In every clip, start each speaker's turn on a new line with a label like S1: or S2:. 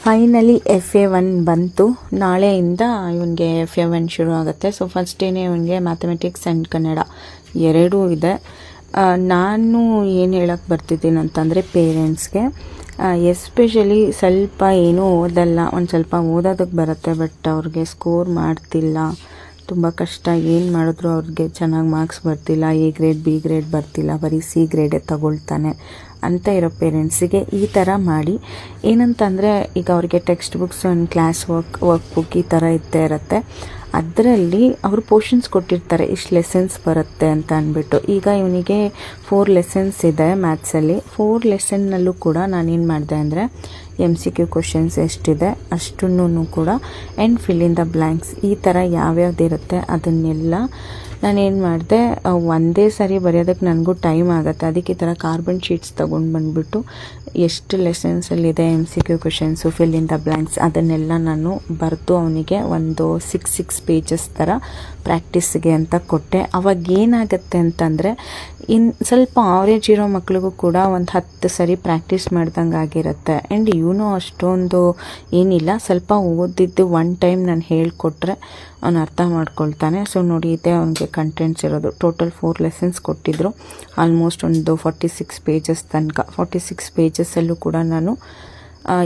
S1: Finally FA1 ಬಂತು. ನಾಳೆಯಿಂದ ಇವನಿಗೆ FA1 ಶುರು ಆಗುತ್ತೆ. ಸೊ ಫಸ್ಟ್ ಡೇನೇ ಇವನಿಗೆ ಮ್ಯಾಥಮೆಟಿಕ್ಸ್ ಆ್ಯಂಡ್ ಕನ್ನಡ ಎರಡೂ ಇದೆ. ನಾನು ಏನು ಹೇಳಕ್ಕೆ ಬರ್ತಿದ್ದೀನಿ ಅಂತಂದರೆ ಪೇರೆಂಟ್ಸ್ಗೆ ಎಸ್ಪೆಷಲಿ ಸ್ವಲ್ಪ ಏನೂ ಓದಲ್ಲ, ಒಂದು ಸ್ವಲ್ಪ ಓದೋದಕ್ಕೆ ಬರುತ್ತೆ, ಬಟ್ ಅವ್ರಿಗೆ ಸ್ಕೋರ್ ಮಾಡ್ತಿಲ್ಲ, ತುಂಬ ಕಷ್ಟ, ಏನು ಮಾಡಿದ್ರು ಅವ್ರಿಗೆ ಚೆನ್ನಾಗಿ ಮಾರ್ಕ್ಸ್ ಬರ್ತಿಲ್ಲ, A ಗ್ರೇಡ್ B ಗ್ರೇಡ್ ಬರ್ತಿಲ್ಲ, ಬರೀ C ಗ್ರೇಡೇ ತಗೊಳ್ತಾನೆ ಅಂತ ಇರೋ ಪೇರೆಂಟ್ಸಿಗೆ ಈ ಥರ ಮಾಡಿ. ಏನಂತಂದರೆ ಈಗ ಅವ್ರಿಗೆ ಟೆಕ್ಸ್ಟ್ ಬುಕ್ಸ್ ಒಂದು ಕ್ಲಾಸ್ ವರ್ಕ್ ಬುಕ್ ಈ ಥರ ಇದ್ದೇ ಇರುತ್ತೆ. ಅದರಲ್ಲಿ ಅವರು ಪೋರ್ಷನ್ಸ್ ಕೊಟ್ಟಿರ್ತಾರೆ, ಇಷ್ಟು ಲೆಸನ್ಸ್ ಬರುತ್ತೆ ಅಂತ ಅಂದ್ಬಿಟ್ಟು. ಈಗ ಇವನಿಗೆ 4 ಲೆಸನ್ಸ್ ಇದೆ ಮ್ಯಾಥ್ಸಲ್ಲಿ. 4 ಲೆಸನ್ನಲ್ಲೂ ಕೂಡ ನಾನೇನು ಮಾಡಿದೆ ಅಂದರೆ MCQ ಕ್ವಶನ್ಸ್ ಎಷ್ಟಿದೆ ಅಷ್ಟನ್ನು ಕೂಡ and fill in the blanks ಈ ಥರ ಯಾವ್ಯಾವ್ದಿರುತ್ತೆ ಅದನ್ನೆಲ್ಲ ನಾನೇನು ಮಾಡಿದೆ, ಒಂದೇ ಸರಿ ಬರೆಯೋದಕ್ಕೆ ನನಗೂ ಟೈಮ್ ಆಗುತ್ತೆ. ಅದಕ್ಕೆ ಈ ಥರ ಕಾರ್ಬನ್ ಶೀಟ್ಸ್ ತೊಗೊಂಡು ಬಂದುಬಿಟ್ಟು ಎಷ್ಟು ಲೆಸನ್ಸಲ್ಲಿದೆ MCQ questions, fill in the blanks ಅದನ್ನೆಲ್ಲ ನಾನು ಬರೆದು ಅವನಿಗೆ ಒಂದು 6 ಪೇಜಸ್ ಥರ ಪ್ರಾಕ್ಟೀಸ್ಗೆ ಅಂತ ಕೊಟ್ಟೆ. ಅವಾಗ ಏನಾಗುತ್ತೆ ಅಂತಂದರೆ ಸ್ವಲ್ಪ ಆವರೇಜ್ ಇರೋ ಮಕ್ಳಿಗೂ ಕೂಡ ಒಂದು 10 ಸರಿ ಪ್ರಾಕ್ಟೀಸ್ ಮಾಡ್ದಂಗೆ ಆಗಿರುತ್ತೆ. ಆ್ಯಂಡ್ ಇವನು ಅಷ್ಟೊಂದು ಏನಿಲ್ಲ, ಸ್ವಲ್ಪ ಓದಿದ್ದು ಒನ್ ಟೈಮ್ ನಾನು ಹೇಳಿಕೊಟ್ರೆ ಅವನು ಅರ್ಥ ಮಾಡ್ಕೊಳ್ತಾನೆ. ಸೊ ನೋಡಿ, ಇದೆ ಅವನಿಗೆ ಕಂಟೆಂಟ್ಸ್ ಇರೋದು. ಟೋಟಲ್ 4 ಲೆಸನ್ಸ್ ಕೊಟ್ಟಿದ್ದರು, ಆಲ್ಮೋಸ್ಟ್ ಒಂದು 46 ಪೇಜಸ್ ತನಕ. 46 ಪೇಜಸ್ಸಲ್ಲೂ ಕೂಡ ನಾನು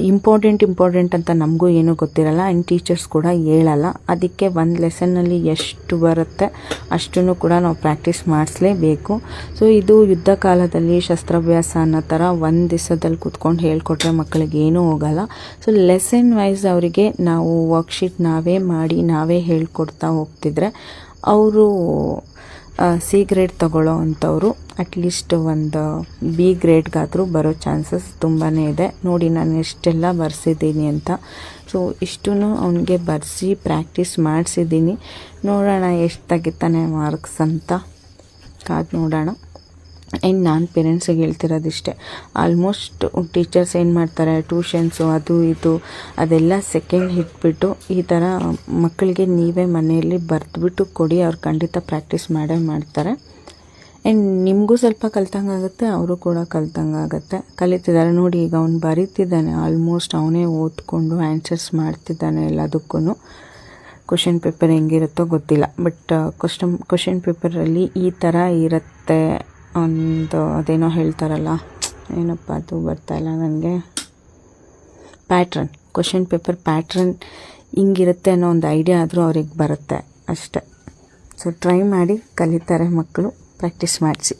S1: ಇಂಪಾರ್ಟೆಂಟ್ ಅಂತ ನಮಗೂ ಏನೂ ಗೊತ್ತಿರಲ್ಲ ಆ್ಯಂಡ್ ಟೀಚರ್ಸ್ ಕೂಡ ಹೇಳಲ್ಲ. ಅದಕ್ಕೆ ಒಂದು ಲೆಸನ್ನಲ್ಲಿ ಎಷ್ಟು ಬರುತ್ತೆ ಅಷ್ಟನ್ನು ಕೂಡ ನಾವು ಪ್ರಾಕ್ಟೀಸ್ ಮಾಡಿಸ್ಲೇಬೇಕು. ಸೊ ಇದು ಯುದ್ಧ ಕಾಲದಲ್ಲಿ ಶಸ್ತ್ರಾಭ್ಯಾಸ ಅನ್ನೋ ಥರ ಒಂದು ದಿವಸದಲ್ಲಿ ಕೂತ್ಕೊಂಡು ಹೇಳ್ಕೊಟ್ರೆ ಮಕ್ಕಳಿಗೆ ಏನೂ ಹೋಗಲ್ಲ. ಸೊ ಲೆಸನ್ ವೈಸ್ ಅವರಿಗೆ ನಾವು ವರ್ಕ್ಶೀಟ್ ನಾವೇ ಮಾಡಿ ನಾವೇ ಹೇಳ್ಕೊಡ್ತಾ ಹೋಗ್ತಿದ್ರೆ ಅವರು C ಗ್ರೇಡ್ ತಗೊಳ್ಳೋ ಅಂಥವ್ರು ಅಟ್ಲೀಸ್ಟ್ ಒಂದು B ಗ್ರೇಡ್ಗಾದರೂ ಬರೋ ಚಾನ್ಸಸ್ ತುಂಬಾ ಇದೆ. ನೋಡಿ ನಾನು ಎಷ್ಟೆಲ್ಲ ಬರೆಸಿದ್ದೀನಿ ಅಂತ. ಸೊ ಇಷ್ಟೂ ಅವನಿಗೆ ಬರೆಸಿ ಪ್ರಾಕ್ಟೀಸ್ ಮಾಡಿಸಿದ್ದೀನಿ. ನೋಡೋಣ ಎಷ್ಟು ತೆಗಿತಾನೆ ಮಾರ್ಕ್ಸ್ ಅಂತ ಕಾದು ನೋಡೋಣ. ಆ್ಯಂಡ್ ನಾನು ಪೇರೆಂಟ್ಸಿಗೆ ಹೇಳ್ತಿರೋದಿಷ್ಟೇ, ಆಲ್ಮೋಸ್ಟ್ ಟೀಚರ್ಸ್ ಏನು ಮಾಡ್ತಾರೆ, ಟ್ಯೂಷನ್ಸು ಅದು ಇದು ಅದೆಲ್ಲ ಸೆಕೆಂಡ್ ಇಟ್ಬಿಟ್ಟು ಈ ಥರ ಮಕ್ಕಳಿಗೆ ನೀವೇ ಮನೆಯಲ್ಲಿ ಬರೆದ್ಬಿಟ್ಟು ಕೊಡಿ, ಅವ್ರು ಖಂಡಿತ ಪ್ರಾಕ್ಟೀಸ್ ಮಾಡೇ ಮಾಡ್ತಾರೆ. ಆ್ಯಂಡ್ ನಿಮಗೂ ಸ್ವಲ್ಪ ಕಲ್ತಂಗಾಗುತ್ತೆ, ಅವರು ಕೂಡ ಕಲ್ತಂಗಾಗುತ್ತೆ, ಕಲಿತಿದ್ದಾರೆ. ನೋಡಿ ಈಗ ಅವ್ನು ಬರೀತಿದ್ದಾನೆ, ಆಲ್ಮೋಸ್ಟ್ ಅವನೇ ಓದ್ಕೊಂಡು ಆನ್ಸರ್ಸ್ ಮಾಡ್ತಿದ್ದಾನೆ ಎಲ್ಲದಕ್ಕೂ. ಕ್ವಶನ್ ಪೇಪರ್ ಹೆಂಗಿರುತ್ತೋ ಗೊತ್ತಿಲ್ಲ, ಬಟ್ ಕ್ವಶನ್ ಪೇಪರಲ್ಲಿ ಈ ಥರ ಇರುತ್ತೆ. ಒಂದು ಅದೇನೋ ಹೇಳ್ತಾರಲ್ಲ, ಏನಪ್ಪ ಅದು ಬರ್ತಾಯಿಲ್ಲ ನನಗೆ, ಪ್ಯಾಟ್ರನ್, ಕ್ವಶನ್ ಪೇಪರ್ ಪ್ಯಾಟ್ರನ್ ಹಿಂಗಿರುತ್ತೆ ಅನ್ನೋ ಒಂದು ಐಡಿಯಾ ಆದರೂ ಅವ್ರಿಗೆ ಬರುತ್ತೆ ಅಷ್ಟೆ. ಸೊ ಟ್ರೈ ಮಾಡಿ, ಕಲಿತಾರೆ ಮಕ್ಕಳು, ಪ್ರಾಕ್ಟೀಸ್ ಮಾಡಿಸಿ.